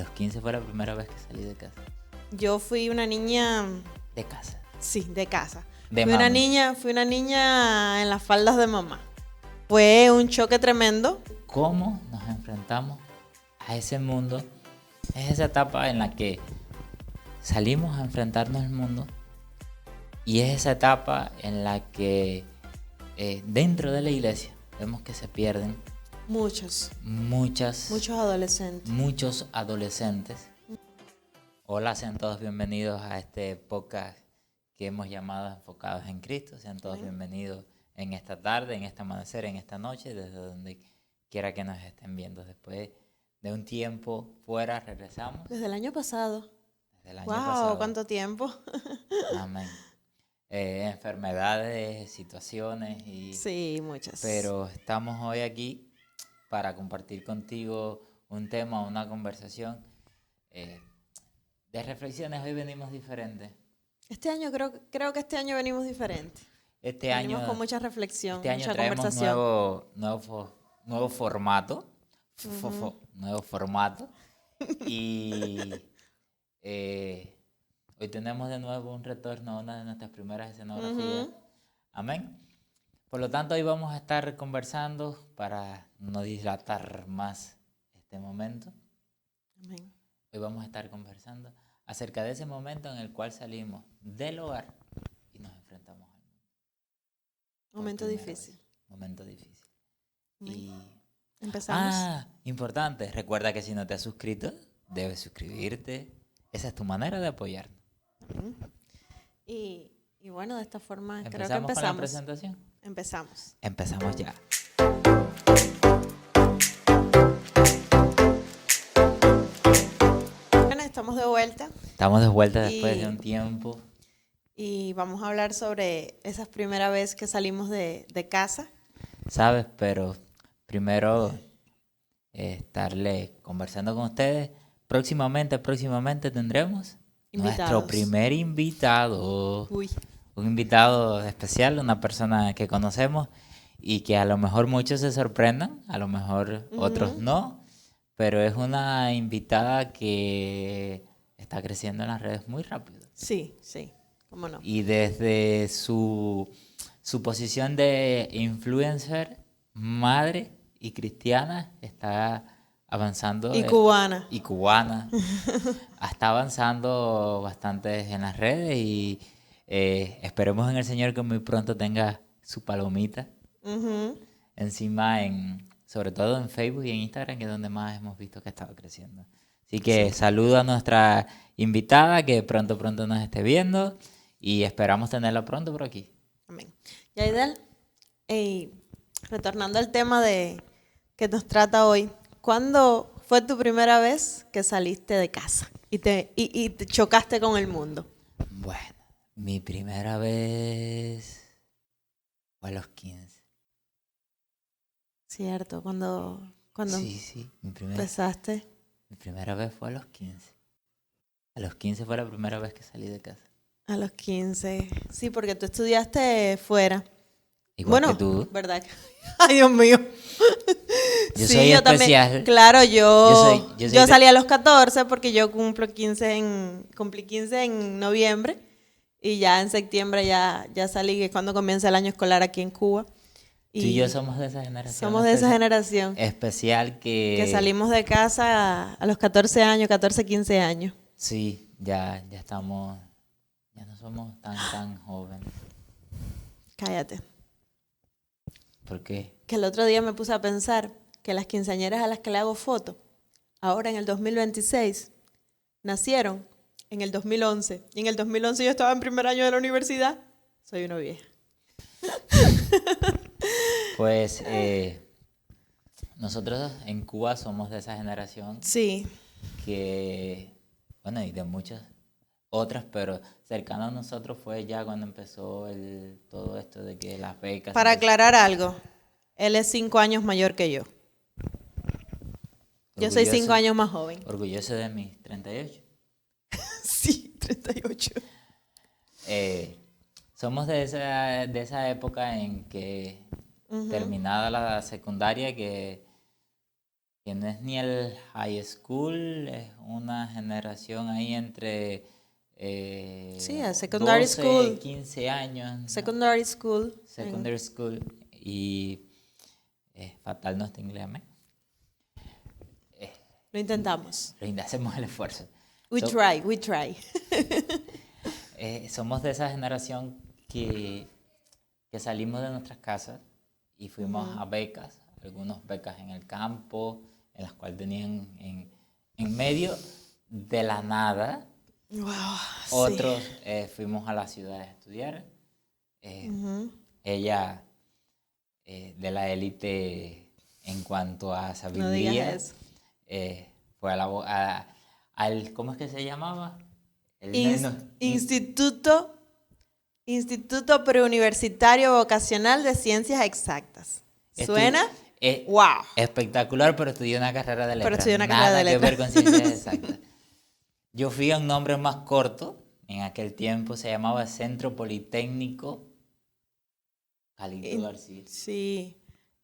los 15 fue la primera vez que salí de casa. Yo fui una niña, De casa. sí, de casa. De Fui una mami. niña en las faldas de mamá. Fue un choque tremendo. ¿Cómo nos enfrentamos a ese mundo? Es esa etapa en la que salimos a enfrentarnos al mundo y es esa etapa en la que dentro de la iglesia vemos que se pierden Muchos adolescentes. muchos adolescentes. Hola, sean todos bienvenidos a este podcast que hemos llamado Enfocados en Cristo. Sean todos bienvenidos en esta tarde, en este amanecer, en esta noche, desde donde quiera que nos estén viendo. Después de un tiempo fuera, regresamos. Desde el año pasado. Desde el año Wow, pasado. ¿cuánto tiempo? Amén. Enfermedades, situaciones Sí, muchas. pero estamos hoy aquí para compartir contigo un tema, una conversación de reflexiones. Hoy venimos diferentes. Este año creo que este año venimos diferente. Este Venimos año, con mucha reflexión, este año mucha traemos conversación. nuevo formato. Nuevo formato. Y hoy tenemos de nuevo un retorno a una de nuestras primeras escenografías. Amén. Por lo tanto, hoy vamos a estar conversando para no dilatar más este momento. Amén. Hoy vamos a estar conversando acerca de ese momento en el cual salimos del hogar y nos enfrentamos al mundo. Momento difícil. Momento difícil. Amén. Y Empezamos. importante, recuerda que si no te has suscrito, debes suscribirte. Esa es tu manera de apoyarnos. Y bueno, de esta forma creo que ¿Empezamos con la empezamos. presentación? Empezamos. Empezamos ya. Bueno, estamos de vuelta Estamos de vuelta después de un tiempo. y vamos a hablar sobre esa primera vez que salimos de casa. ¿Sabes? Pero primero estarle conversando con ustedes. Próximamente tendremos nuestro Invitados. primer invitado. Uy. Un invitado especial, una persona que conocemos y que a lo mejor muchos se sorprendan, a lo mejor otros no, pero es una invitada que está creciendo en las redes muy rápido. Sí, cómo no. Y desde su posición de influencer, madre y cristiana, está avanzando. Y cubana. Y cubana. Está avanzando bastante en las redes y esperemos en el Señor que muy pronto tenga su palomita encima, sobre todo en Facebook y en Instagram, que es donde más hemos visto que ha estado creciendo. Así que saludo a nuestra invitada, que pronto nos esté viendo y esperamos tenerla pronto por aquí. Amén. Yaidel, retornando al tema que nos trata hoy, ¿cuándo fue tu primera vez que saliste de casa y te chocaste con el mundo? Bueno, mi primera vez fue a los 15. Cierto, cuando Sí, mi empezaste. primera vez fue a los 15. A los 15 fue la primera vez que salí de casa. A los 15. Sí, porque tú estudiaste fuera. Igual que tú. ¿Verdad? Ay, Dios mío. Yo soy especial. También. Claro, yo yo salí a los 14 porque yo cumplí 15 en noviembre y ya en septiembre ya salí, que es cuando comienza el año escolar aquí en Cuba. Tú y yo somos de esa generación. Somos de esa generación. Especial Que salimos de casa a los 14 años, 14, 15 años. Sí, ya estamos, ya no somos tan jóvenes. Cállate. ¿Por qué? Que el otro día me puse a pensar que las quinceañeras a las que le hago foto, ahora en el 2026, nacieron en el 2011. Y en el 2011 yo estaba en primer año de la universidad. Soy una vieja. Pues nosotros en Cuba somos de esa generación. Sí. Que, bueno, y de muchas otras, pero cercano a nosotros fue ya cuando empezó todo esto de que las becas... Para aclarar algo, él es 5 años mayor que yo. Yo soy 5 años más joven. Orgulloso de mis 38. Sí, 38. Somos de esa época en que terminada la secundaria, que no es ni el high school, es una generación ahí entre Sí, a secondary 12, school. 15 años. ¿no? Secondary school. Secondary school. Y fatal nuestro inglés, amén. Lo intentamos. Hacemos el esfuerzo. We try. Somos de esa generación que salimos de nuestras casas y fuimos a becas, algunas becas en el campo, en las cuales tenían en medio de la nada. Wow, Otros fuimos a la ciudad a estudiar. Ella, de la élite en cuanto a sabiduría, no digas eso. fue al, ¿cómo es que se llamaba? Instituto Preuniversitario Vocacional de Ciencias Exactas. ¿Suena? ¡Wow! Espectacular, pero estudié una carrera de letras. Pero estudié una carrera de letras. Nada que ver con ciencias exactas. Yo fui a un nombre más corto. En aquel tiempo se llamaba Centro Politécnico Calixto García. Sí.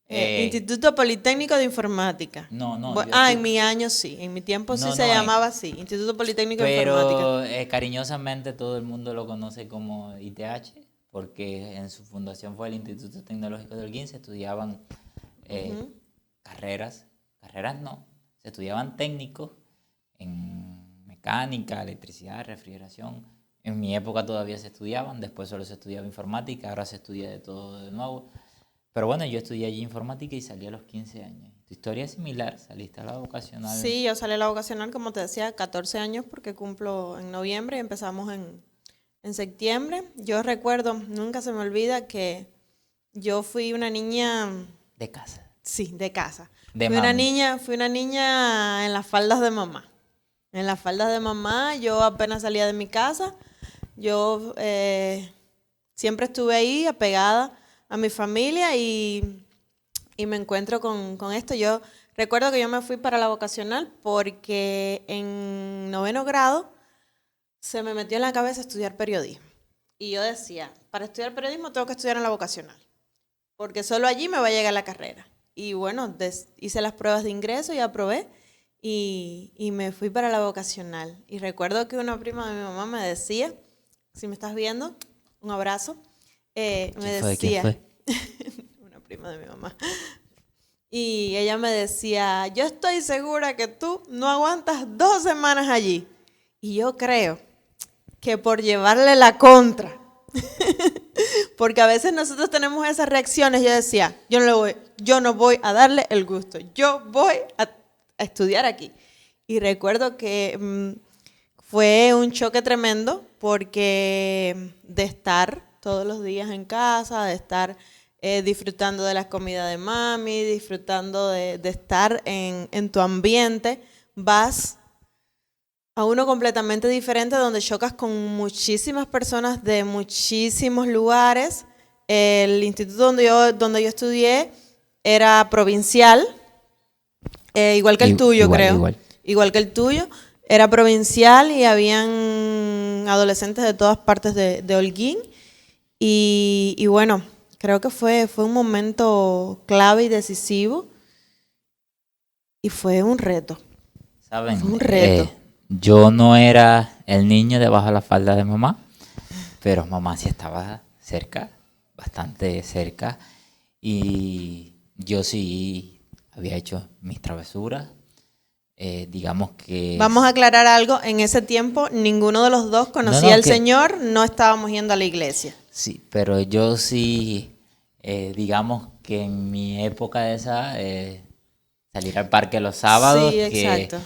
Instituto Politécnico de Informática. No. En mi año sí. En mi tiempo sí se llamaba así. Instituto Politécnico de Informática. Pero cariñosamente todo el mundo lo conoce como ITH, porque en su fundación fue el Instituto Tecnológico de Holguín. Se estudiaban carreras no. Se estudiaban técnicos en mecánica, electricidad, refrigeración. En mi época todavía se estudiaban, después solo se estudiaba informática, ahora se estudia de todo de nuevo. Pero bueno, yo estudié allí informática y salí a los 15 años. Tu historia es similar, saliste a la vocacional. Sí, yo salí a la vocacional, como te decía, 14 años porque cumplo en noviembre y empezamos en septiembre. Yo recuerdo, nunca se me olvida que yo fui una niña... De casa. Sí, de casa. Fui una niña en las faldas de mamá. En las faldas de mamá, yo apenas salía de mi casa. Yo siempre estuve ahí apegada a mi familia y me encuentro con esto. Yo recuerdo que yo me fui para la vocacional porque en 9º grado se me metió en la cabeza estudiar periodismo. Y yo decía, para estudiar periodismo tengo que estudiar en la vocacional, porque solo allí me va a llegar la carrera. Y bueno, hice las pruebas de ingreso y aprobé y me fui para la vocacional. Y recuerdo que una prima de mi mamá me decía, si me estás viendo, un abrazo, ¿Quién fue? Una prima de mi mamá. Y ella me decía, yo estoy segura que tú no aguantas 2 semanas allí. Y yo creo que por llevarle la contra, porque a veces nosotros tenemos esas reacciones, yo decía, yo no voy a darle el gusto, yo voy a estudiar aquí. Y recuerdo que fue un choque tremendo porque de estar todos los días en casa, de estar disfrutando de la comida de mami, disfrutando de estar en tu ambiente, vas a uno completamente diferente donde chocas con muchísimas personas de muchísimos lugares. El instituto donde yo estudié era provincial, igual que el tuyo, creo. Igual que el tuyo. Era provincial y habían adolescentes de todas partes de Holguín. Y bueno, creo que fue un momento clave y decisivo. Y fue un reto. ¿Saben? Fue un reto. Yo no era el niño debajo de la falda de mamá, pero mamá sí estaba cerca, bastante cerca. Y yo sí había hecho mis travesuras. Digamos que... Vamos a aclarar algo, en ese tiempo ninguno de los dos conocía al Señor, no estábamos yendo a la iglesia. Sí, pero yo sí, digamos que en mi época de esa, salir al parque los sábados, sí, exacto.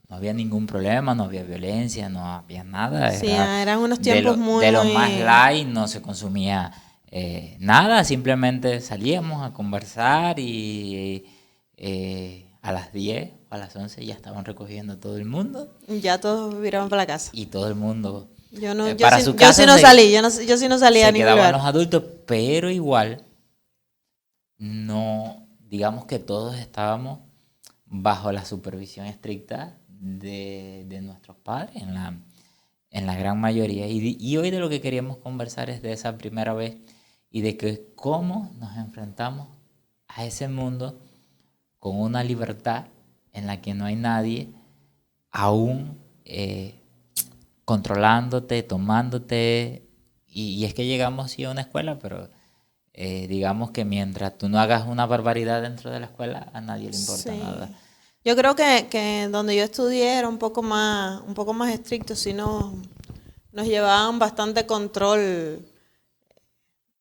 No había ningún problema, no había violencia, no había nada. Sí, eran unos tiempos de lo más light, no se consumía nada, simplemente salíamos a conversar y... a las 10 o a las 11 ya estaban recogiendo todo el mundo. Ya todos viraban para la casa. Y todo el mundo yo sí no salía a ningún lugar. Quedaban los adultos, pero igual no, digamos que todos estábamos bajo la supervisión estricta de nuestros padres en la gran mayoría. Y hoy de lo que queríamos conversar es de esa primera vez y de que cómo nos enfrentamos a ese mundo con una libertad en la que no hay nadie aún controlándote, tomándote, y es que llegamos sí a una escuela, pero digamos que mientras tú no hagas una barbaridad dentro de la escuela, a nadie le importa Sí. nada. Yo creo que donde yo estudié era un poco más estricto, sí nos llevaban bastante control,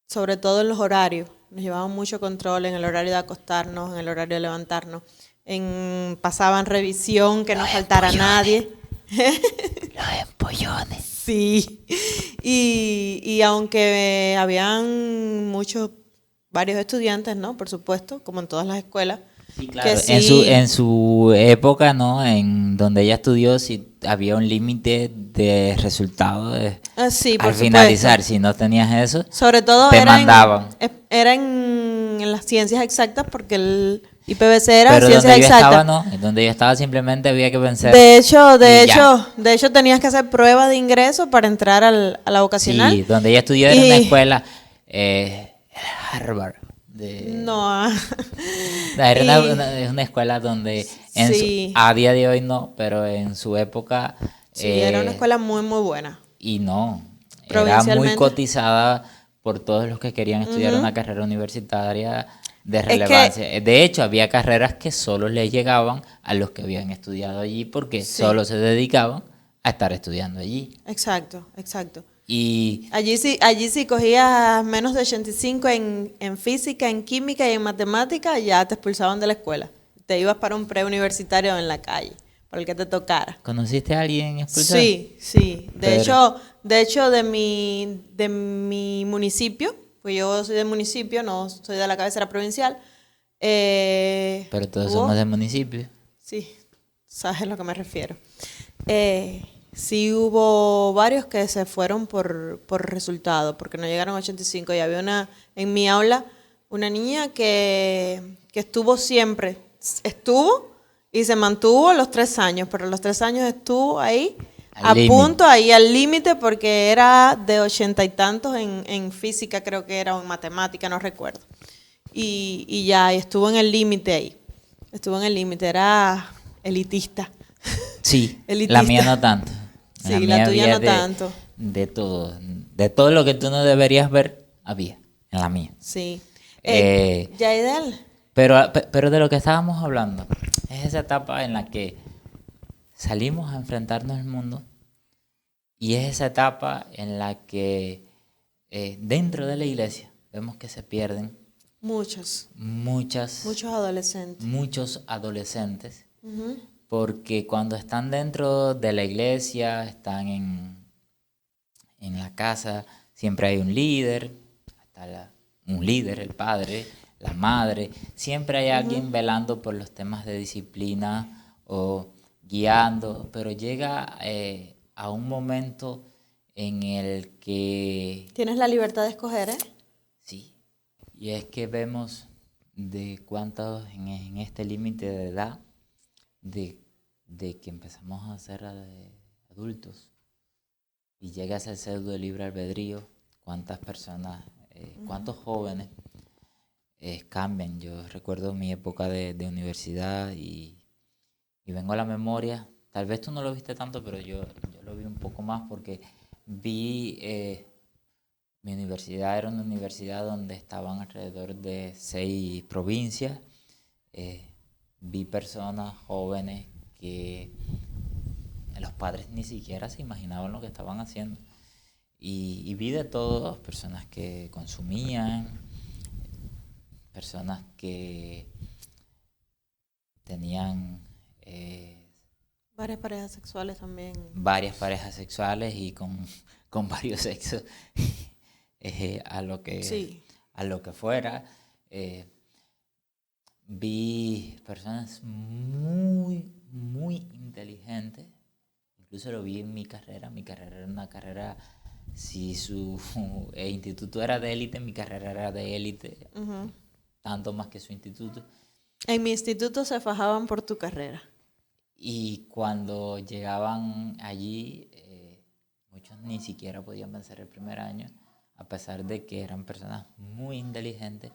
sobre todo en los horarios. Nos llevaban mucho control en el horario de acostarnos, en el horario de levantarnos. Pasaban revisión, que no faltara nadie. Los empollones. Sí. Y aunque habían varios estudiantes, ¿no? Por supuesto, como en todas las escuelas. Sí, claro. Que sí. En su época, ¿no? En donde ella estudió, sí había un límite de resultados Sí, al por finalizar. supuesto. Si no tenías eso, Sobre todo te mandaban. era en las ciencias exactas, porque el IPBC era Pero ciencias donde yo estaba, exactas. no. Donde yo estaba simplemente había que vencer. De hecho tenías que hacer prueba de ingreso para entrar a la vocacional. Sí, donde ella estudió era una escuela, Harvard. No. Era Y una escuela donde sí, a día de hoy no, pero en su época sí, era una escuela muy, muy buena. y no, era muy Provincialmente. cotizada por todos los que querían estudiar una carrera universitaria de Es relevancia. que, De hecho, había carreras que solo les llegaban a los que habían estudiado allí porque sí, solo se dedicaban a estar estudiando allí. exacto, exacto. Y Allí sí cogías menos de 85 en física, en química y en matemática, ya te expulsaban de la escuela. Te ibas para un preuniversitario en la calle, por el que te tocara. ¿conociste a alguien expulsado? Sí, sí. Pero, De hecho de mi municipio, pues yo soy del municipio, no soy de la cabecera provincial. pero todos Hubo, somos del municipio. sí, sabes a lo que me refiero. Sí hubo varios que se fueron por resultado, porque no llegaron a 85. Y había en mi aula, una niña que estuvo siempre, estuvo y se mantuvo los 3 años, pero los 3 años estuvo ahí, Al límite. punto, ahí al límite, porque era de 80 y tantos en física, creo que era, o en matemática, no recuerdo. Y ya, y estuvo en el límite ahí. Estuvo en el límite, era elitista. Sí, Elitista. la mía no tanto. Sí, mía la tuya había no tanto. de todo. De todo lo que tú no deberías ver, había en la mía. Sí. Eh, Yaidel. pero de lo que estábamos hablando, es esa etapa en la que salimos a enfrentarnos al mundo y es esa etapa en la que dentro de la iglesia vemos que se pierden Muchos adolescentes. muchos adolescentes. Ujú. Porque cuando están dentro de la iglesia, están en la casa, siempre hay un líder, un líder, el padre, la madre, siempre hay alguien velando por los temas de disciplina o guiando, pero llega a un momento en el que, Tienes la libertad de escoger, ¿eh? sí, y es que vemos de cuántos en este límite de edad, de que empezamos a ser adultos y llega ese pseudo libre albedrío, cuántas personas, cuántos jóvenes cambian. Yo recuerdo mi época de universidad y vengo a la memoria, tal vez tú no lo viste tanto, pero yo lo vi un poco más porque vi, mi universidad era una universidad donde estaban alrededor de 6 provincias. Vi personas jóvenes que los padres ni siquiera se imaginaban lo que estaban haciendo. Y vi de todo, personas que consumían, personas que tenían Varias parejas sexuales también. varias parejas sexuales y con varios sexos a lo que, Sí. a lo que fuera. Vi personas muy, muy inteligentes. Incluso lo vi en mi carrera. Mi carrera era una carrera, si su instituto era de élite, mi carrera era de élite, Ujú. tanto más que su instituto. En mi instituto se fajaban por tu carrera. Y cuando llegaban allí, muchos ni siquiera podían vencer el primer año, a pesar de que eran personas muy inteligentes,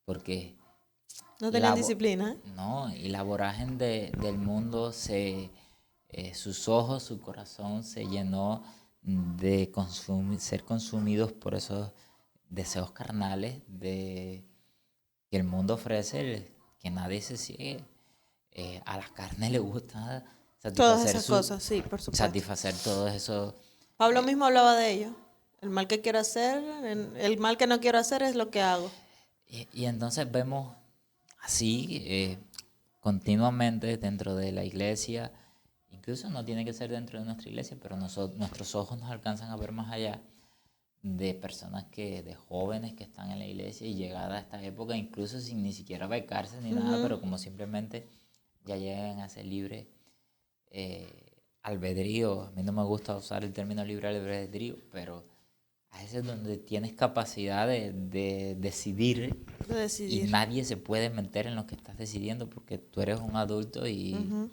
porque No tenían disciplina, ¿eh? no, y la vorágine del mundo se sus ojos, su corazón se llenó de ser consumidos por esos deseos carnales que el mundo ofrece, que nadie se ciegue. A la carne le gusta Todas esas cosas, sí, por supuesto. satisfacer todo eso. Pablo mismo hablaba de ello. El mal que quiero hacer, el mal que no quiero hacer es lo que hago. Y entonces vemos así continuamente dentro de la iglesia, incluso no tiene que ser dentro de nuestra iglesia, pero nuestros ojos nos alcanzan a ver más allá, de personas de jóvenes que están en la iglesia y llegada a esta época, incluso sin ni siquiera becarse ni nada, pero como simplemente ya llegan a ser libre albedrío. A mí no me gusta usar el término libre albedrío, pero a veces es donde tienes capacidad de decidir, y nadie se puede meter en lo que estás decidiendo porque tú eres un adulto y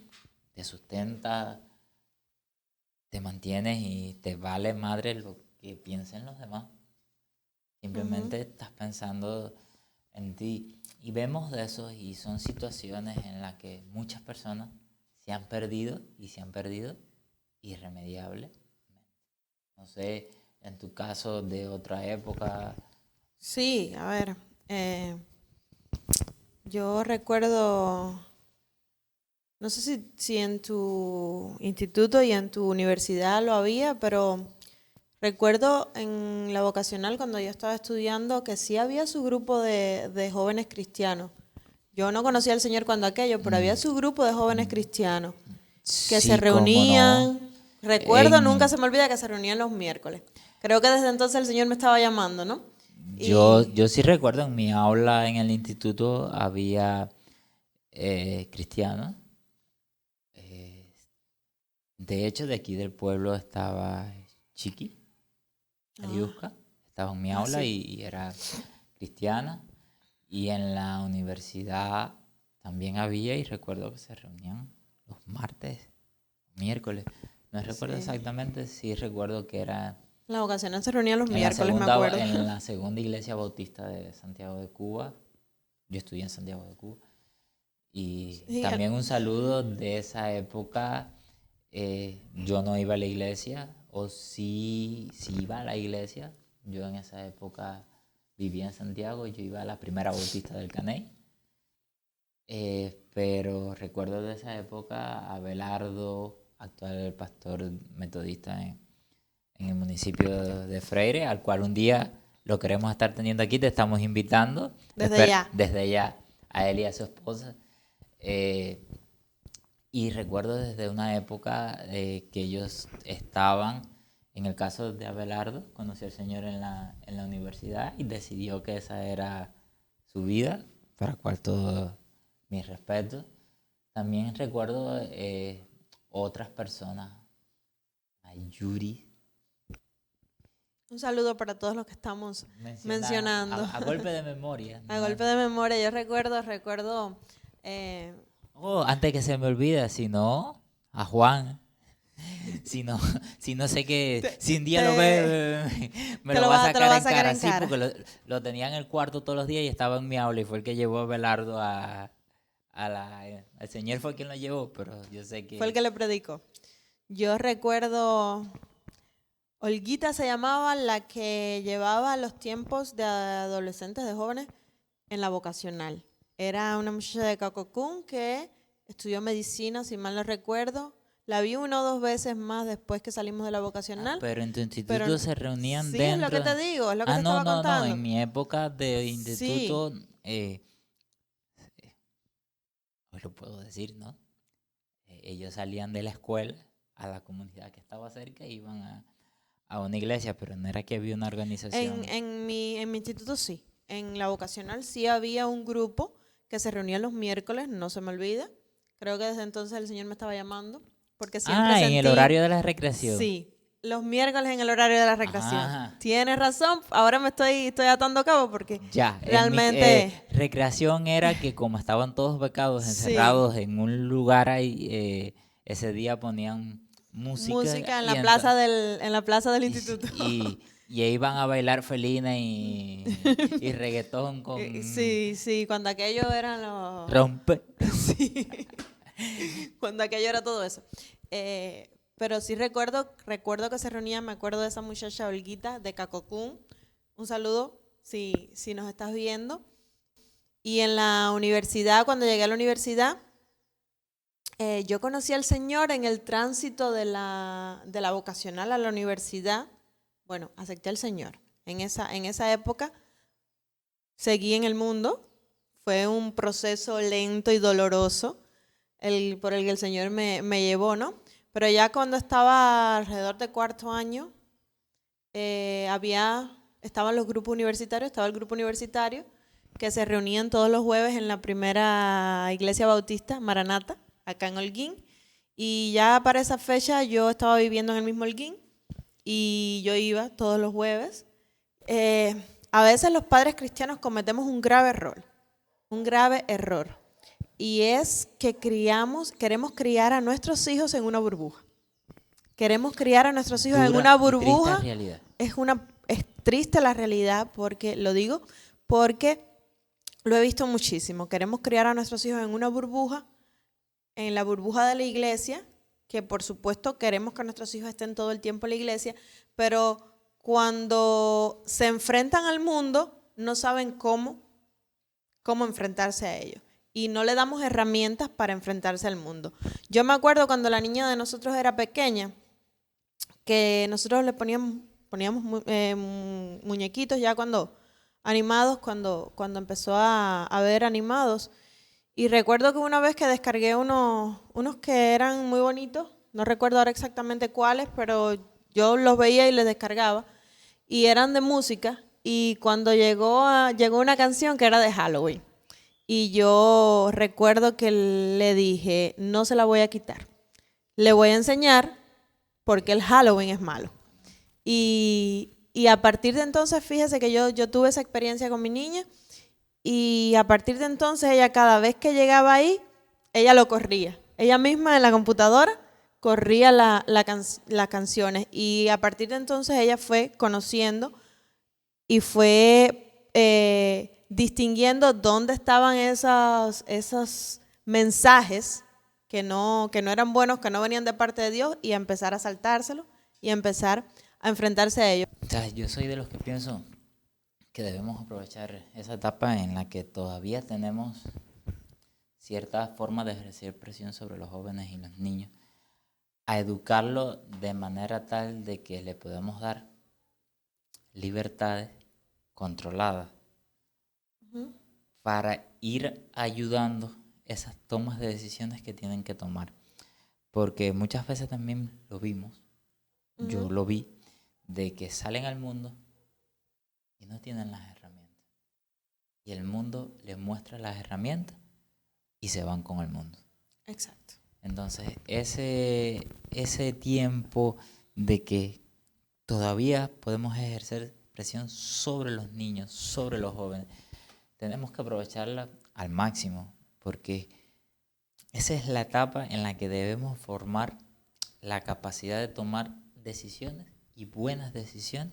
te sustenta, te mantienes y te vale madre lo que piensen los demás. Simplemente estás pensando en ti. Y vemos de eso, y son situaciones en las que muchas personas se han perdido irremediablemente. No sé, en tu caso de otra época. Sí, a ver, yo recuerdo, no sé si en tu instituto y en tu universidad lo había, pero recuerdo en la vocacional cuando yo estaba estudiando que sí había su grupo de jóvenes cristianos. Yo no conocía al Señor cuando aquello, pero había su grupo de jóvenes cristianos que Sí, se reunían. cómo no. Recuerdo, nunca se me olvida que se reunían los miércoles. Creo que desde entonces el Señor me estaba llamando, ¿no? Yo sí recuerdo, en mi aula en el instituto había cristianos. De hecho, de aquí del pueblo estaba Chiqui, Ariusca, estaba en mi aula, sí. y era cristiana. Y en la universidad también había, y recuerdo que se reunían los martes, miércoles. No recuerdo exactamente, sí recuerdo que era La vocacional se reunía los miércoles, me acuerdo. en la segunda iglesia bautista de Santiago de Cuba. Yo estudié en Santiago de Cuba. Y Sí, también un saludo de esa época. Yo no iba a la iglesia, o sí iba a la iglesia. Yo en esa época vivía en Santiago y yo iba a la primera bautista del Caney. Pero recuerdo de esa época a Abelardo, actual pastor metodista en el municipio de Freire, al cual un día lo queremos estar teniendo aquí. Te estamos invitando desde ya a él y a su esposa. Y recuerdo desde una época que ellos estaban, en el caso de Abelardo, conoció al Señor en la universidad y decidió que esa era su vida, para cual todo mi respeto. También recuerdo otras personas, a Yuri. Un saludo para todos los que estamos mencionando. A golpe de memoria. A golpe de memoria, yo recuerdo. Antes que se me olvide, si no, a Juan. Si no sé que si un día lo ve, me lo va a sacar en cara. Sí, porque lo tenía en el cuarto todos los días y estaba en mi aula, y fue el que llevó a Belardo al Señor fue quien lo llevó, pero yo sé que... Fue el que le predicó. Yo recuerdo, Olguita se llamaba, la que llevaba los tiempos de adolescentes, de jóvenes, en la vocacional. Era una muchacha de Cacocún que estudió medicina, si mal no recuerdo. La vi 1 o 2 veces más después que salimos de la vocacional. Pero en tu instituto se reunían sí, dentro... Sí, es lo que te digo, es lo que te estaba contando. No, en mi época de instituto... Sí. Hoy lo puedo decir, ¿no? Ellos salían de la escuela a la comunidad que estaba cerca e iban a una iglesia, pero no era que había una organización. En mi instituto sí. En la vocacional sí había un grupo que se reunía los miércoles, no se me olvida. Creo que desde entonces el Señor me estaba llamando, porque siempre en el horario de la recreación. Sí, los miércoles en el horario de la recreación. Ajá. Tienes razón, ahora me estoy atando cabo porque realmente... Recreación era que como estaban todos becados, encerrados en un lugar ahí, ese día ponían música en la plaza del instituto. Y ahí iban a bailar felina y reggaetón con... Sí, cuando aquello eran los... Rompe. Sí, cuando aquello era todo eso. Pero sí recuerdo que se reunían, me acuerdo de esa muchacha Olguita de Cacocún. Un saludo si nos estás viendo. Y en la universidad, cuando llegué a la universidad, yo conocí al Señor en el tránsito de la vocacional a la universidad. Bueno, acepté al Señor. En esa época seguí en el mundo. Fue un proceso lento y doloroso por el que el Señor me llevó, ¿no? Pero ya cuando estaba alrededor de cuarto año, estaban los grupos universitarios, estaba el grupo universitario que se reunían todos los jueves en la primera iglesia bautista, Maranata, acá en Holguín. Y ya para esa fecha yo estaba viviendo en el mismo Holguín y yo iba todos los jueves. A veces los padres cristianos cometemos un grave error. Y es que queremos criar a nuestros hijos en una burbuja. Queremos criar a nuestros hijos en una burbuja. Triste realidad. Es triste la realidad, porque lo digo, porque lo he visto muchísimo. Queremos criar a nuestros hijos en una burbuja, en la burbuja de la iglesia, que por supuesto queremos que nuestros hijos estén todo el tiempo en la iglesia, pero cuando se enfrentan al mundo, no saben cómo enfrentarse a ellos. Y no le damos herramientas para enfrentarse al mundo. Yo me acuerdo cuando la niña de nosotros era pequeña, que nosotros le poníamos muñequitos ya animados, cuando empezó a ver animados. Y recuerdo que una vez que descargué unos que eran muy bonitos, no recuerdo ahora exactamente cuáles, pero yo los veía y les descargaba, y eran de música, y cuando llegó una canción que era de Halloween. Y yo recuerdo que le dije, no se la voy a quitar. Le voy a enseñar porque el Halloween es malo. Y a partir de entonces, fíjese que yo tuve esa experiencia con mi niña. Y a partir de entonces, ella cada vez que llegaba ahí, ella lo corría. Ella misma en la computadora corría las canciones. Y a partir de entonces ella fue conociendo y fue distinguiendo dónde estaban esos mensajes que no eran buenos, que no venían de parte de Dios, y a empezar a saltárselos y a empezar a enfrentarse a ellos. O sea, yo soy de los que pienso que debemos aprovechar esa etapa en la que todavía tenemos cierta forma de ejercer presión sobre los jóvenes y los niños, a educarlo de manera tal de que le podamos dar libertades controladas para ir ayudando esas tomas de decisiones que tienen que tomar. Porque muchas veces también lo vimos, yo lo vi, de que salen al mundo y no tienen las herramientas. Y el mundo les muestra las herramientas y se van con el mundo. Exacto. Entonces, ese tiempo de que todavía podemos ejercer presión sobre los niños, sobre los jóvenes, tenemos que aprovecharla al máximo, porque esa es la etapa en la que debemos formar la capacidad de tomar decisiones y buenas decisiones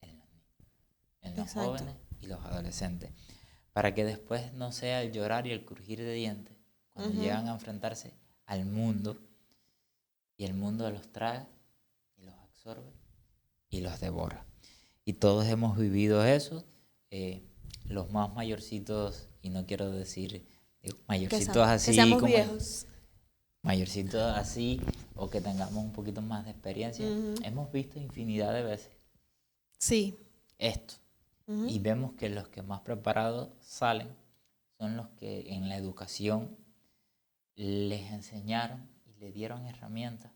en los niños, en los Exacto. jóvenes y los adolescentes, para que después no sea el llorar y el crujir de dientes cuando llegan a enfrentarse al mundo, y el mundo los traga y los absorbe y los devora. Y todos hemos vivido eso, los más mayorcitos, y no quiero decir mayorcitos así, que seamos como viejos. Mayorcitos así, o que tengamos un poquito más de experiencia, hemos visto infinidad de veces esto. Y vemos que los que más preparados salen son los que en la educación les enseñaron y le dieron herramientas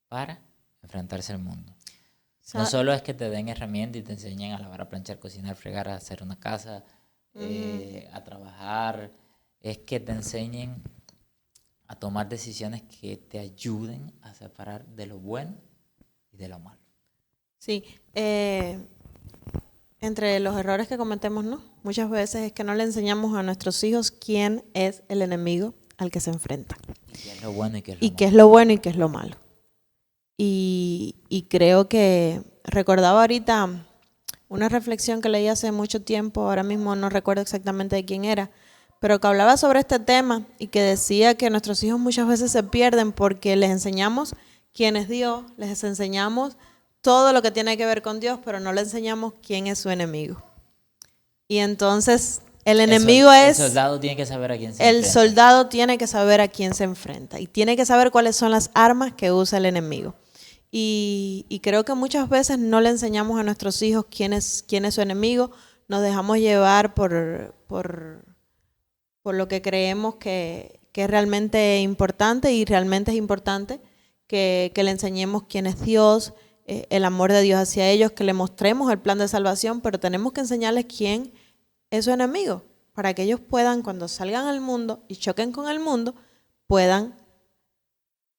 para enfrentarse al mundo. No solo es que te den herramientas y te enseñen a lavar, a planchar, cocinar, fregar, a hacer una casa, a trabajar, es que te enseñen a tomar decisiones que te ayuden a separar de lo bueno y de lo malo. Sí, entre los errores que cometemos, ¿no? Muchas veces es que no le enseñamos a nuestros hijos quién es el enemigo al que se enfrenta. Y qué es lo bueno y qué es lo malo. Qué es lo bueno y qué es lo malo. Y creo que recordaba ahorita una reflexión que leí hace mucho tiempo, ahora mismo no recuerdo exactamente de quién era, pero que hablaba sobre este tema y que decía que nuestros hijos muchas veces se pierden porque les enseñamos quién es Dios, les enseñamos todo lo que tiene que ver con Dios, pero no les enseñamos quién es su enemigo. Y entonces el enemigo El soldado tiene que saber a quién se enfrenta. El soldado tiene que saber a quién se enfrenta y tiene que saber cuáles son las armas que usa el enemigo. Y creo que muchas veces no le enseñamos a nuestros hijos quién es su enemigo, nos dejamos llevar por lo que creemos que es realmente importante, y realmente es importante que le enseñemos quién es Dios, el amor de Dios hacia ellos, que le mostremos el plan de salvación, pero tenemos que enseñarles quién es su enemigo, para que ellos puedan, cuando salgan al mundo y choquen con el mundo, puedan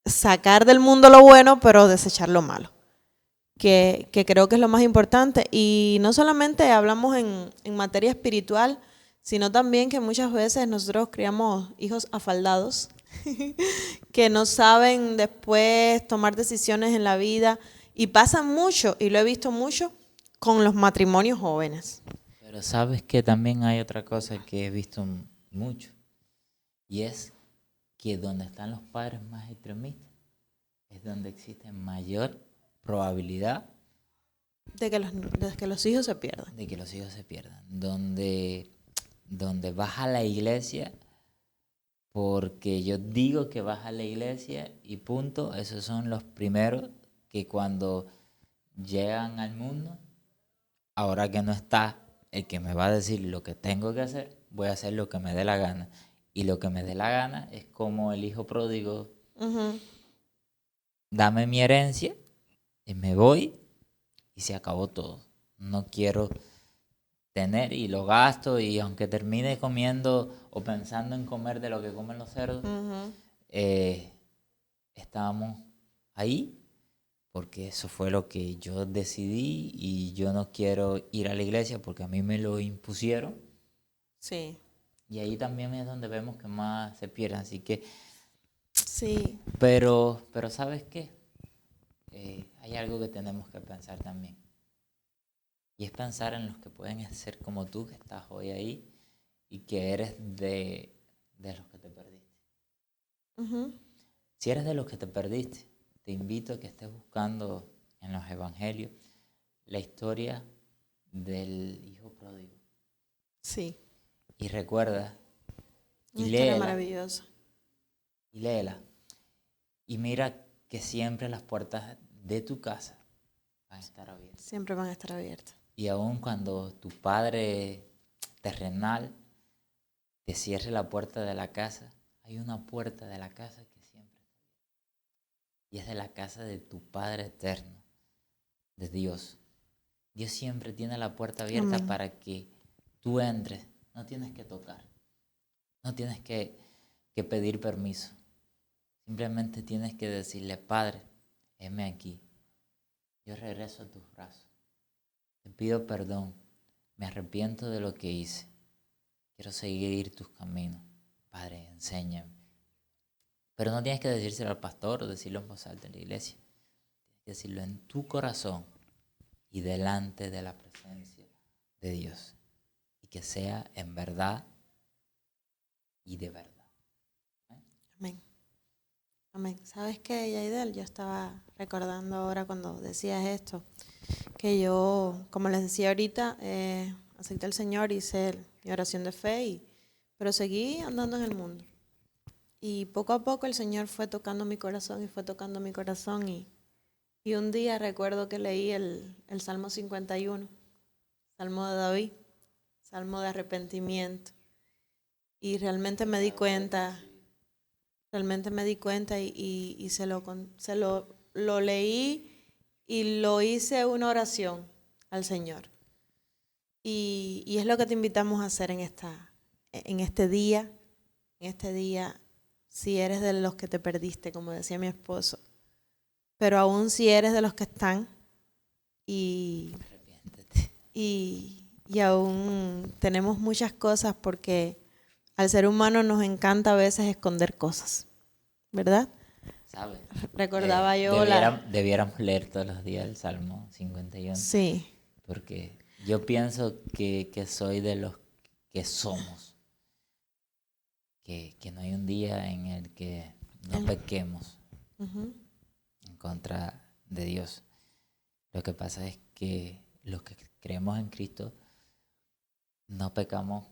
sacar del mundo lo bueno, pero desechar lo malo. Que creo que es lo más importante. Y no solamente hablamos en materia espiritual, sino también que muchas veces nosotros criamos hijos afaldados, que no saben después tomar decisiones en la vida. Y pasa mucho, y lo he visto mucho, con los matrimonios jóvenes. Pero sabes que también hay otra cosa que he visto mucho, y es que donde están los padres más extremistas es donde existe mayor probabilidad de que los hijos se pierdan. De que los hijos se pierdan. Donde vas a la iglesia porque yo digo que vas a la iglesia y punto, esos son los primeros que cuando llegan al mundo, ahora que no está el que me va a decir lo que tengo que hacer, voy a hacer lo que me dé la gana. Y lo que me dé la gana es como el hijo pródigo. Dame mi herencia y me voy y se acabó todo. No quiero tener y lo gasto, y aunque termine comiendo o pensando en comer de lo que comen los cerdos, estábamos ahí porque eso fue lo que yo decidí y yo no quiero ir a la iglesia porque a mí me lo impusieron. Sí. Y ahí también es donde vemos que más se pierden, así que... Sí. Pero ¿sabes qué? Hay algo que tenemos que pensar también. Y es pensar en los que pueden ser como tú, que estás hoy ahí y que eres de los que te perdiste. Si eres de los que te perdiste, te invito a que estés buscando en los evangelios la historia del hijo pródigo. Sí. Y recuerda, y léela. Maravillosa. Y léela. Y mira que siempre las puertas de tu casa van a estar abiertas. Siempre van a estar abiertas. Y aun cuando tu padre terrenal te cierre la puerta de la casa, hay una puerta de la casa que siempre está abierta. Y es de la casa de tu Padre eterno, de Dios. Dios siempre tiene la puerta abierta. Amén. Para que tú entres. No tienes que tocar. No tienes que pedir permiso. Simplemente tienes que decirle: Padre, heme aquí. Yo regreso a tus brazos. Te pido perdón. Me arrepiento de lo que hice. Quiero seguir tus caminos. Padre, enséñame. Pero no tienes que decírselo al pastor o decirlo en voz alta en la iglesia. Tienes que decirlo en tu corazón y delante de la presencia de Dios. Y que sea en verdad y de verdad. Amén. Amén. ¿Sabes qué, Yaidel? Yo estaba recordando ahora cuando decías esto, que yo, como les decía ahorita, acepté al Señor, hice mi oración de fe, pero seguí andando en el mundo. Y poco a poco el Señor fue tocando mi corazón y fue tocando mi corazón. Y un día recuerdo que leí el Salmo 51, Salmo de David, Salmo de arrepentimiento. Y realmente me di cuenta y se lo leí y lo hice una oración al Señor. Y es lo que te invitamos a hacer en este día, si eres de los que te perdiste, como decía mi esposo, pero aún si eres de los que están y aún tenemos muchas cosas, porque al ser humano nos encanta a veces esconder cosas, ¿verdad? ¿Sabes? Recordaba yo debiéramos leer todos los días el Salmo 51. Sí. Porque yo pienso que soy de los que somos. que no hay un día en el que no pequemos en contra de Dios. Lo que pasa es que los que creemos en Cristo no pecamos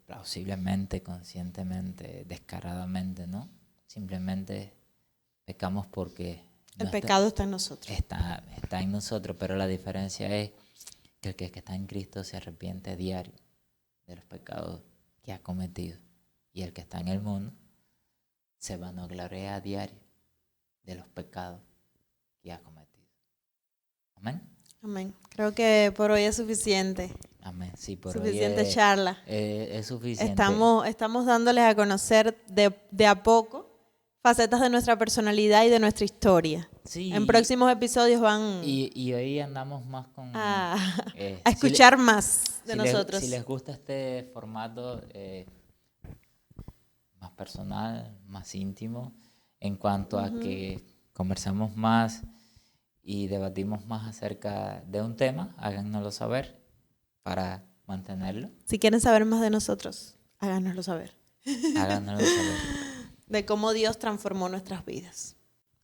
plausiblemente, conscientemente, descaradamente, ¿no? Simplemente pecamos porque el pecado está en nosotros. Está en nosotros, pero la diferencia es que el que está en Cristo se arrepiente a diario de los pecados que ha cometido. Y el que está en el mundo se vanagloria a diario de los pecados que ha cometido. Amén. Amén. Creo que por hoy es suficiente. Amén. Sí, por suficiente hoy charla. Es suficiente. Estamos dándoles a conocer de a poco facetas de nuestra personalidad y de nuestra historia. Sí, en próximos episodios van y hoy andamos más con a escuchar más de nosotros. Si les gusta este formato más personal, más íntimo, en cuanto a que conversamos más y debatimos más acerca de un tema, háganoslo saber para mantenerlo. Si quieren saber más de nosotros, háganoslo saber. Háganoslo saber. De cómo Dios transformó nuestras vidas.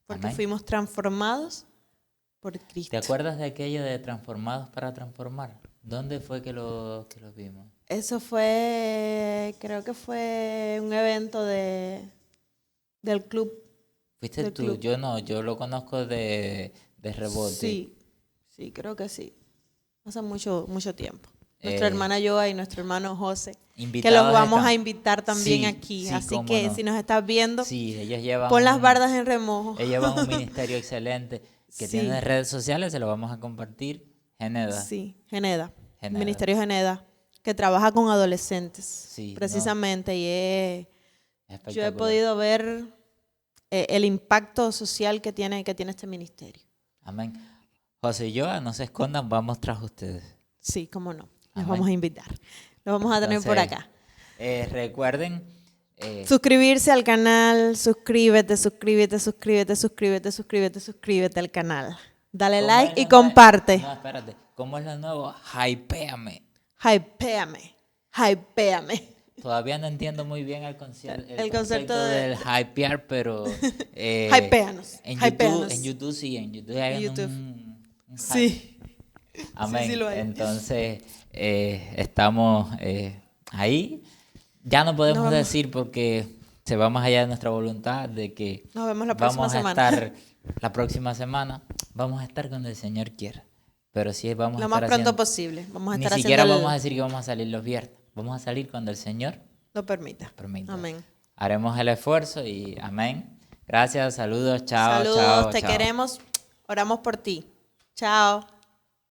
Porque Amén. fuimos transformados por Cristo. ¿Te acuerdas de aquello de transformados para transformar? ¿Dónde fue que lo vimos? Eso creo que fue un evento del club. ¿Fuiste del tú? club. Yo no, yo lo conozco de rebote. Sí, creo que sí. Hace mucho tiempo. Nuestra hermana Joa y nuestro hermano José, que los vamos a invitar también aquí. Sí, así que no. Si nos estás viendo, pon las bardas en remojo. Ellos llevan un ministerio excelente que tiene redes sociales, se lo vamos a compartir. Geneda. Sí, Geneda. Ministerio Geneda, que trabaja con adolescentes, precisamente. Y yo he podido ver el impacto social que tiene este ministerio. Amén. José y Joa, no se escondan, vamos tras ustedes. Sí, cómo no. Los vamos a invitar. Los vamos a tener por acá. Recuerden suscribirse al canal, suscríbete al canal. Dale like y comparte. No, espérate. ¿Cómo es lo nuevo? Hypéame. Todavía no entiendo muy bien el concepto del hypear, pero hypeanos. En YouTube sí, en YouTube hay un sí. Amén. Sí, lo hay. Entonces, estamos ahí. Ya no podemos decir porque se va más allá de nuestra voluntad de que nos vemos la próxima semana. Estar la próxima semana. Vamos a estar cuando el Señor quiera. Pero sí vamos a estar lo más pronto posible. Vamos a estar ni siquiera vamos a decir que vamos a salir los viernes. Vamos a salir cuando el Señor lo permita. Amén. Haremos el esfuerzo y amén. Gracias, saludos, chao. Saludos, te queremos. Oramos por ti. Chao.